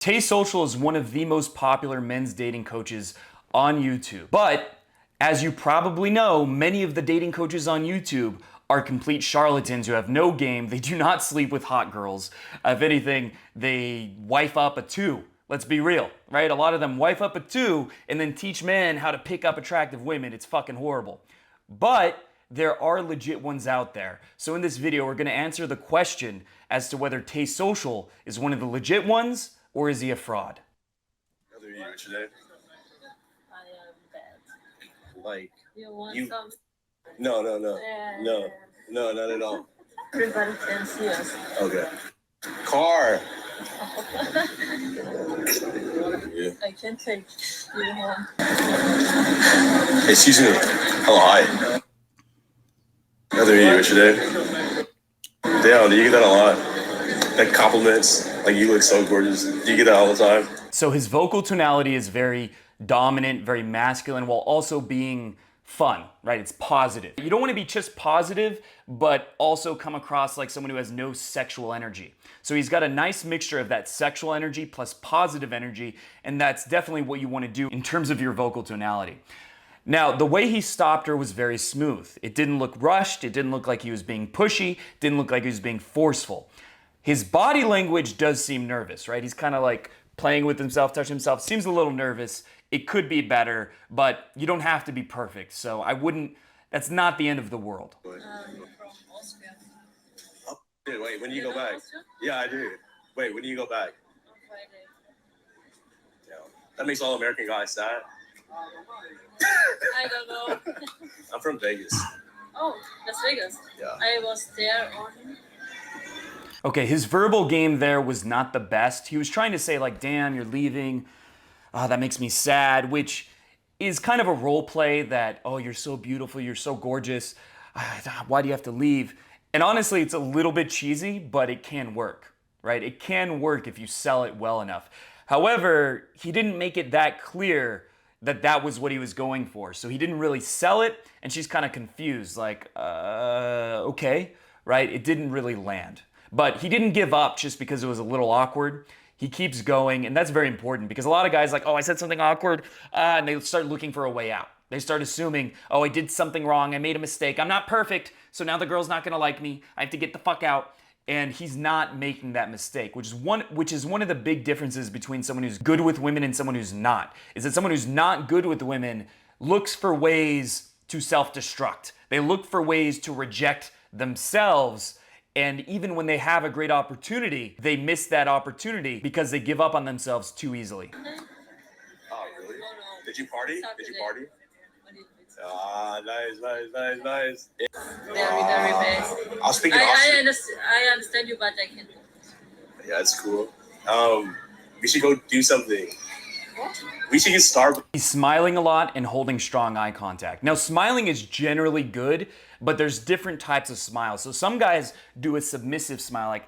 Tay Social is one of the most popular men's dating coaches on YouTube. But as you probably know, many of the dating coaches on YouTube are complete charlatans who have no game. They do not sleep with hot girls. If anything, they wife up a two. Let's be real, right? A lot of them wife up a two and then teach men how to pick up attractive women. It's fucking horrible. But there are legit ones out there. So in this video, we're gonna answer the question as to whether Tay Social is one of the legit ones or is he a fraud? How are you today? I am bad. Like You want you? some? No, Yeah. not at all. Everybody can see us. Okay. Car. Yeah. I can take you home. Excuse me. Hello, hi. How are you today? Damn, do you get that a lot? Like compliments, like you look so gorgeous. Do you get that all the time? So his vocal tonality is very dominant, very masculine, while also being fun, right? It's positive. You don't want to be just positive, but also come across like someone who has no sexual energy. So he's got a nice mixture of that sexual energy plus positive energy, and that's definitely what you want to do in terms of your vocal tonality. Now, the way he stopped her was very smooth. It didn't look rushed, it didn't look like he was being pushy, it didn't look like he was being forceful. His body language does seem nervous, right? He's kind of like playing with himself, touching himself, seems a little nervous. It could be better, but you don't have to be perfect. So I wouldn't, that's not the end of the world. From Austria. Oh, dude, wait, when do you go know back? Austria? Yeah, I do. Wait, when do you go back? On Friday. Yeah. That makes all American guys sad. I don't know. I'm from Vegas. Oh, Las Vegas. Yeah. I was there on. Okay, his verbal game there was not the best. He was trying to say like, damn, you're leaving. Oh, that makes me sad, which is kind of a role play that, oh, you're so beautiful, you're so gorgeous. Why do you have to leave? And honestly, it's a little bit cheesy, but it can work, right? It can work if you sell it well enough. However, he didn't make it that clear that that was what he was going for. So he didn't really sell it, and she's kind of confused, like, okay, right? It didn't really land. But he didn't give up just because it was a little awkward. He keeps going, and that's very important because a lot of guys like, oh, I said something awkward, and they start looking for a way out. They start assuming, oh, I did something wrong, I made a mistake, I'm not perfect, so now the girl's not gonna like me, I have to get the fuck out. And he's not making that mistake, which is one of the big differences between someone who's good with women and someone who's not. Is that someone who's not good with women looks for ways to self-destruct. They look for ways to reject themselves. And even when they have a great opportunity, they miss that opportunity because they give up on themselves too easily. Oh, really? Did you party? Did you party? A little bit. Ah, nice. Very bad. I was speaking I Austrian. understand you, but I can't. Yeah, that's cool. We should go do something. What? We should get Starbucks. He's smiling a lot and holding strong eye contact. Now, smiling is generally good, but there's different types of smiles. So some guys do a submissive smile,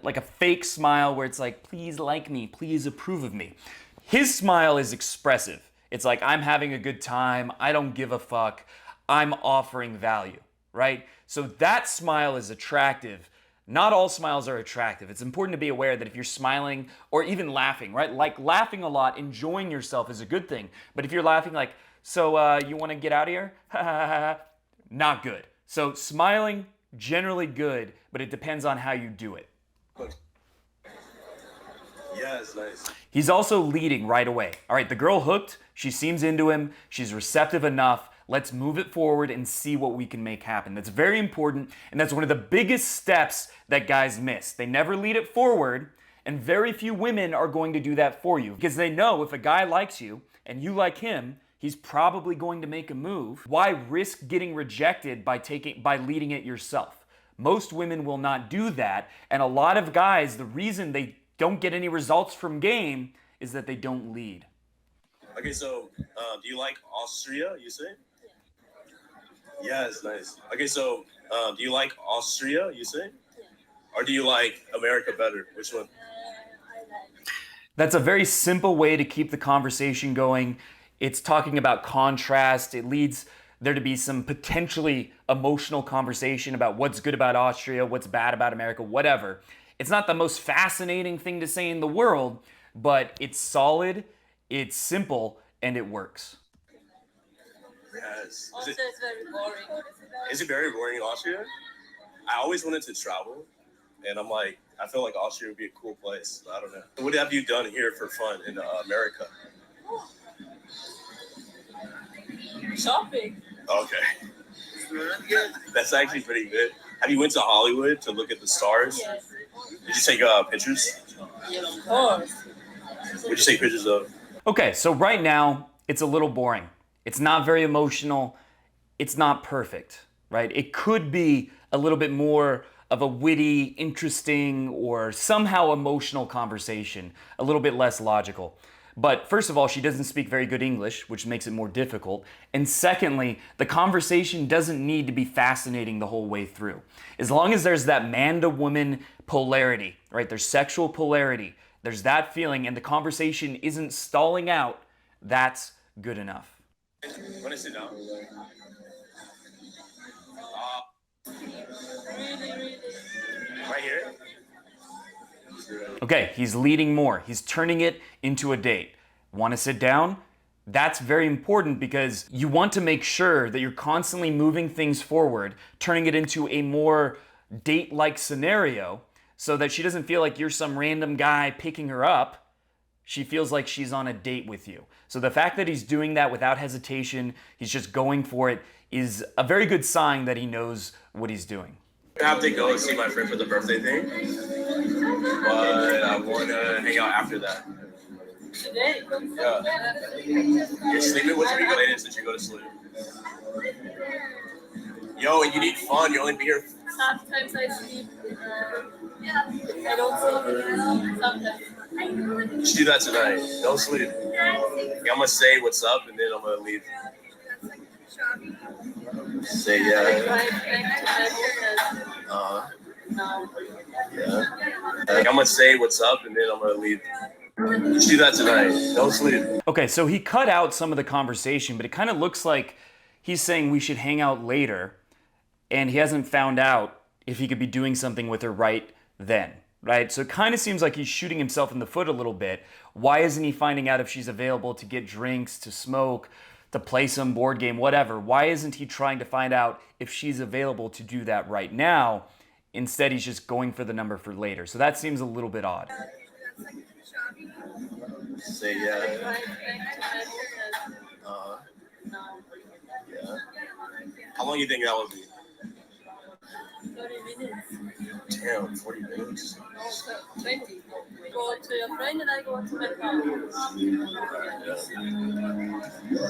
like a fake smile where it's like, please like me, please approve of me. His smile is expressive. It's like, I'm having a good time, I don't give a fuck, I'm offering value, right? So that smile is attractive. Not all smiles are attractive. It's important to be aware that if you're smiling or even laughing, right? Like laughing a lot, enjoying yourself is a good thing. But if you're laughing like, so you want to get out of here? Not good. So smiling, generally good, but it depends on how you do it. Yeah, it's nice. He's also leading right away. All right, the girl hooked. She seems into him. She's receptive enough. Let's move it forward and see what we can make happen. That's very important, and that's one of the biggest steps that guys miss. They never lead it forward, and very few women are going to do that for you because they know if a guy likes you and you like him, he's probably going to make a move. Why risk getting rejected by leading it yourself? Most women will not do that, and a lot of guys, the reason they don't get any results from game is that they don't lead. Okay, so do you like Austria, you say? Yeah, it's nice. Okay, so do you like Austria, you say? Or do you like America better? Which one? I like. That's a very simple way to keep the conversation going. It's talking about contrast. It leads there to be some potentially emotional conversation about what's good about Austria, what's bad about America, whatever. It's not the most fascinating thing to say in the world, but it's solid, it's simple, and it works. Yes. Also, it's very boring. Is it very boring in Austria? I always wanted to travel, and I'm like, I feel like Austria would be a cool place. I don't know. What have you done here for fun in America? Shopping. Okay. That's actually pretty good. Have you went to Hollywood to look at the stars? Yes. Did you take pictures? Yes, of course. What did you take pictures of? Okay, so right now, it's a little boring. It's not very emotional. It's not perfect, right? It could be a little bit more of a witty, interesting, or somehow emotional conversation, a little bit less logical. But first of all, she doesn't speak very good English, which makes it more difficult. And secondly, the conversation doesn't need to be fascinating the whole way through. As long as there's that man to woman polarity, right? There's sexual polarity, there's that feeling, and the conversation isn't stalling out, that's good enough. Want to sit down? Really. Right here? Okay, he's leading more. He's turning it into a date. Want to sit down? That's very important because you want to make sure that you're constantly moving things forward, turning it into a more date-like scenario so that she doesn't feel like you're some random guy picking her up. She feels like she's on a date with you. So the fact that he's doing that without hesitation, he's just going for it, is a very good sign that he knows what he's doing. I have to go and see my friend for the birthday thing, but I want to hang out after that. Today? Yeah. You're sleeping with me later since you go to sleep. Yo, and you need fun. You only be here. Sometimes I sleep. I don't sleep. Sometimes. You should do that tonight. Don't sleep. I'm gonna say what's up and then I'm gonna leave. Say I yeah. drive back to my hotel. No. Yeah. I'm gonna say what's up and then I'm gonna leave. You should do that tonight. Don't sleep. Okay, so he cut out some of the conversation, but it kind of looks like he's saying we should hang out later, and he hasn't found out if he could be doing something with her right then, right? So it kind of seems like he's shooting himself in the foot a little bit. Why isn't he finding out if she's available to get drinks, to smoke, to play some board game, whatever? Why isn't he trying to find out if she's available to do that right now? Instead, he's just going for the number for later. So that seems a little bit odd. Say I yeah. drive back to my hotel. No. Yeah. How long do you think that would be? 30 minutes. Damn, 40 minutes. No, 20. Go to your friend and I go to my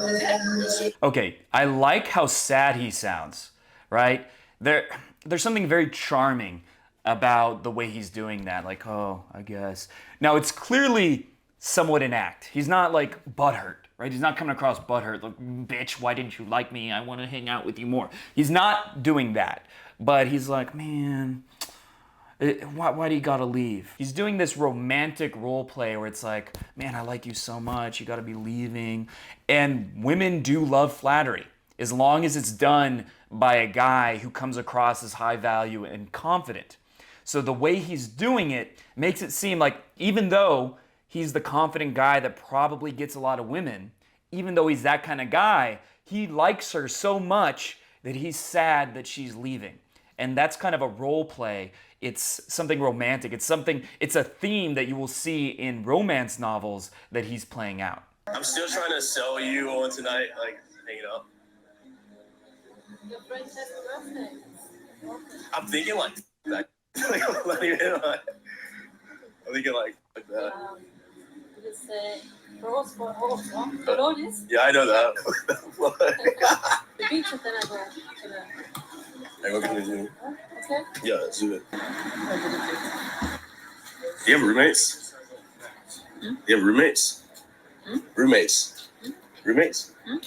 house. Okay, I like how sad he sounds, right? There's something very charming about the way he's doing that. Like, oh, I guess. Now, it's clearly somewhat an act. He's not like butthurt, right? He's not coming across butthurt, like, bitch, why didn't you like me? I want to hang out with you more. He's not doing that. But he's like, man, why do you gotta leave? He's doing this romantic role play where it's like, man, I like you so much, you gotta be leaving. And women do love flattery, as long as it's done by a guy who comes across as high value and confident. So the way he's doing it makes it seem like even though he's the confident guy that probably gets a lot of women, even though he's that kind of guy, he likes her so much that he's sad that she's leaving. And that's kind of a role play. It's something romantic. It's a theme that you will see in romance novels that he's playing out. I'm still trying to sell you on tonight, like hanging out. Your friend has a birthday. I'm thinking like that. I'm thinking like that. You say rose for rose, no? You know this? Yeah, I know that. The beach and then I go to the... I go to the gym. Okay? Yeah, let's do it. Do you have roommates? Hmm? Do you have roommates? Hmm? Roommates. Hmm? Roommates? Hmm?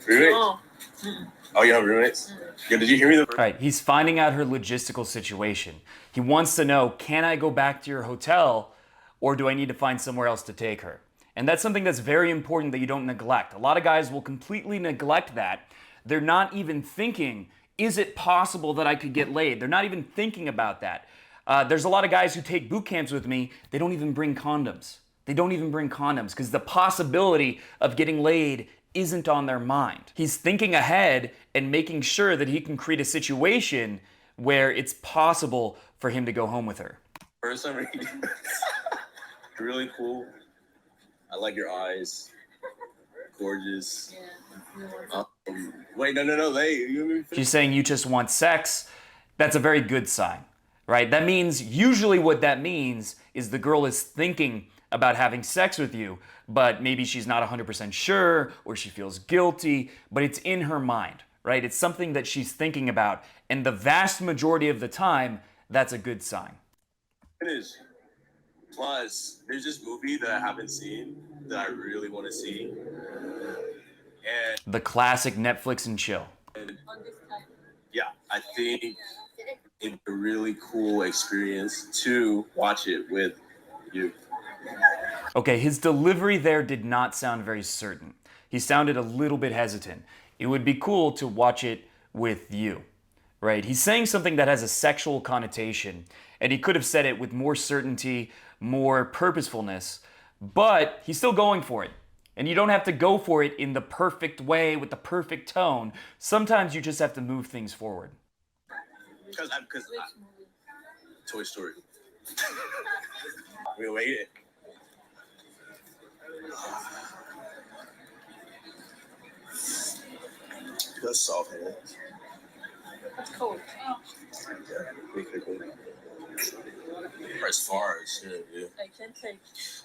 Roommates? Oh. Hmm. Oh, you have roommates? Yeah, did you hear me the All right, he's finding out her logistical situation. He wants to know, can I go back to your hotel or do I need to find somewhere else to take her? And that's something that's very important that you don't neglect. A lot of guys will completely neglect that. They're not even thinking, is it possible that I could get laid? They're not even thinking about that. There's a lot of guys who take boot camps with me, they don't even bring condoms. They don't even bring condoms because the possibility of getting laid isn't on their mind. He's thinking ahead and making sure that he can create a situation where it's possible for him to go home with her. First time reading. Really cool. I like your eyes. Gorgeous. Yeah. Wait, no. She's saying you just want sex. That's a very good sign, right? That means, usually what that means is the girl is thinking about having sex with you, but maybe she's not 100% sure or she feels guilty, but it's in her mind, right? It's something that she's thinking about, and the vast majority of the time, that's a good sign. It is. Plus, there's this movie that I haven't seen that I really want to see. And The classic Netflix and chill. On this time. yeah, I think it's a really cool experience to watch it with you. Okay, his delivery there did not sound very certain. He sounded a little bit hesitant. It would be cool to watch it with you, right? He's saying something that has a sexual connotation, and he could have said it with more certainty, more purposefulness, but he's still going for it. And you don't have to go for it in the perfect way with the perfect tone. Sometimes you just have to move things forward. Because Which movie? Toy Story. We'll wait it. That's soft hands. It's cold. Oh, As far as shit, yeah. I can take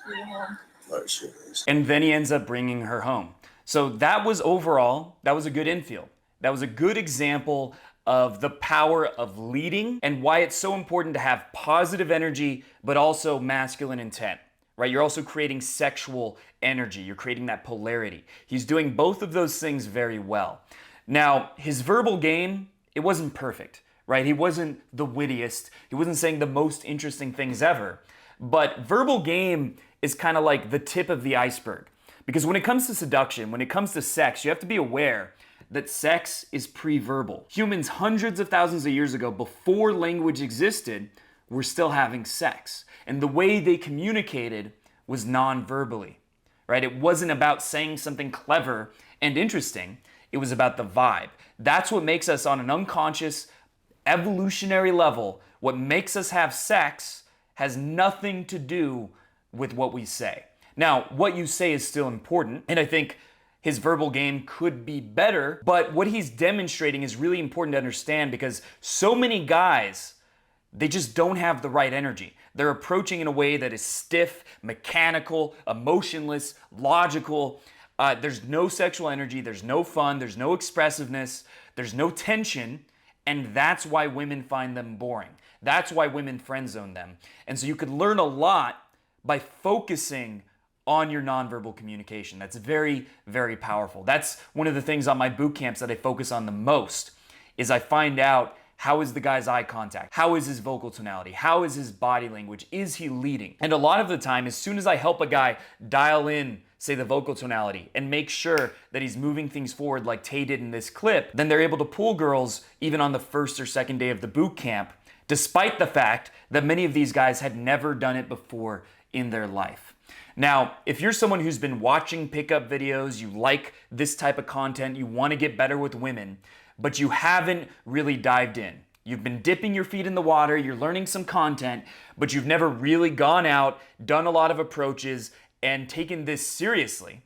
you home. Alright, shit. And then he ends up bringing her home. So that was overall, that was a good infield. That was a good example of the power of leading and why it's so important to have positive energy, but also masculine intent, right? You're also creating sexual energy. You're creating that polarity. He's doing both of those things very well. Now, his verbal game, it wasn't perfect, right? He wasn't the wittiest. He wasn't saying the most interesting things ever. But verbal game is kind of like the tip of the iceberg. Because when it comes to seduction, when it comes to sex, you have to be aware that sex is pre-verbal. Humans hundreds of thousands of years ago, before language existed, were still having sex. And the way they communicated was non-verbally, right? It wasn't about saying something clever and interesting. It was about the vibe. That's what makes us, on an unconscious, evolutionary level, what makes us have sex has nothing to do with what we say. Now, what you say is still important, and I think his verbal game could be better, but what he's demonstrating is really important to understand because so many guys, they just don't have the right energy. They're approaching in a way that is stiff, mechanical, emotionless, logical. There's no sexual energy, there's no fun, there's no expressiveness, there's no tension, and that's why women find them boring. That's why women friend zone them. And so you could learn a lot by focusing on your nonverbal communication. That's very, very powerful. That's one of the things on my boot camps that I focus on the most, is I find out how is the guy's eye contact? How is his vocal tonality? How is his body language? Is he leading? And a lot of the time, as soon as I help a guy dial in, say, the vocal tonality and make sure that he's moving things forward like Tay did in this clip, then they're able to pull girls even on the first or second day of the boot camp, despite the fact that many of these guys had never done it before in their life. Now, if you're someone who's been watching pickup videos, you like this type of content, you want to get better with women, but you haven't really dived in. You've been dipping your feet in the water, you're learning some content, but you've never really gone out, done a lot of approaches, and taken this seriously.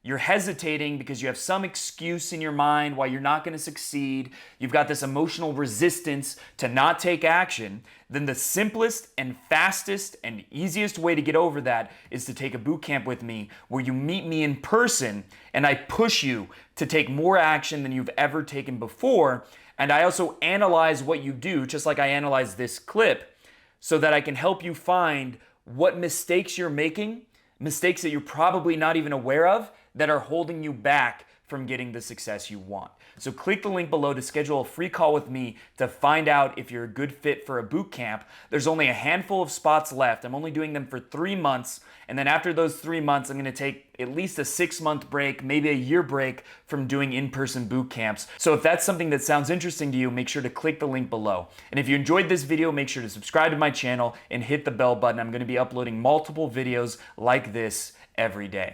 You're hesitating because you have some excuse in your mind why you're not going to succeed. You've got this emotional resistance to not take action. Then the simplest and fastest and easiest way to get over that is to take a boot camp with me where you meet me in person and I push you to take more action than you've ever taken before. And I also analyze what you do, just like I analyze this clip, so that I can help you find what mistakes you're making, mistakes that you're probably not even aware of, that are holding you back from getting the success you want. So click the link below to schedule a free call with me to find out if you're a good fit for a boot camp. There's only a handful of spots left. I'm only doing them for 3 months, And then after those 3 months, I'm gonna take at least a 6-month break, maybe a year break from doing in-person boot camps. So if that's something that sounds interesting to you, make sure to click the link below. And if you enjoyed this video, make sure to subscribe to my channel and hit the bell button. I'm gonna be uploading multiple videos like this every day.